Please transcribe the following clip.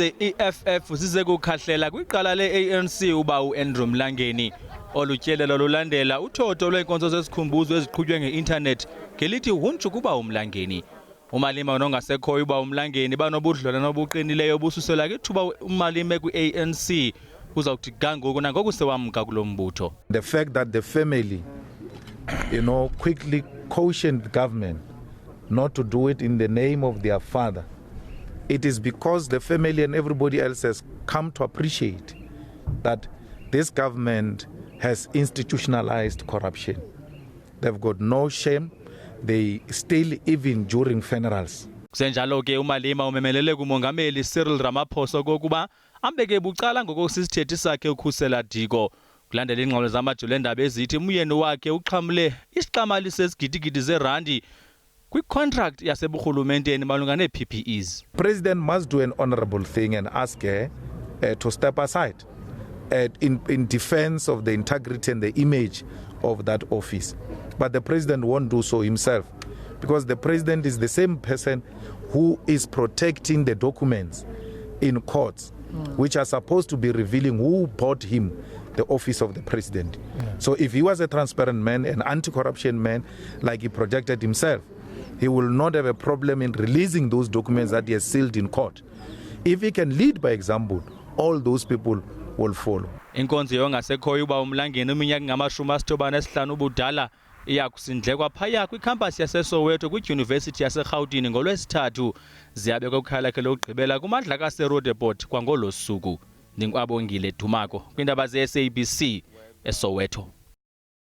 EFF size kukhahlela kwiqala le-ANC uba uAndrew Mlangeni olutyelelo lulandela uthotho lweenkonzo zesikhumbuzo eziqhutywe nge-internet ngelithi huntshu kuba uMlangeni. Umalima onongasekhoyo uba uMlangeni banobudlelwane obuqinileyo bususela kwithuba umalime kwi-ANC uzawuthi gangoku nangoku sewamka kulo mbutho. The fact that the family quickly cautioned the government not to do it in the name of their father, it is because the family and everybody else has come to appreciate that this government has institutionalized corruption. They've got no shame. They still, even during funerals. Kusenjalo ke umalima umemelele kumongameli Cyril Ramaphosa kokuba ambeke bucala ngokosisithethi sakhe ukhusela Diko. Kulandela ingxolo zamajelo endaba ezithi umyeni wakhe uxhamle isiqamali sezigidigidi zerandi kwi-contract yaseburhulumenteni malunga nee-PPEs. President must do an honorable thing and ask her to step aside in defense of the integrity and the image of that office. But the president won't do so himself, because the president is the same person who is protecting the documents in courts, which are supposed to be revealing who bought him the office of the president. So if he was a transparent man, an anti-corruption man, like he projected himself, he will not have a problem in releasing those documents that he has sealed in court. If he can lead by example, all those people will follow. Inkonzo yongasekhoyo uba uMlangeni iminyaka ngama-95 ubudala iyakusindlekwa phaya kwikhampasi yaseSoweto kwidyunivesithi yaseRhawutini ngolwesithathu. Ziyabekwa kwikhala lakhe lokugqibela kumandla kaSerodeport kwangolo suku. Ndinkwabongile Dumako kwiindaba ze-SABC eSoweto.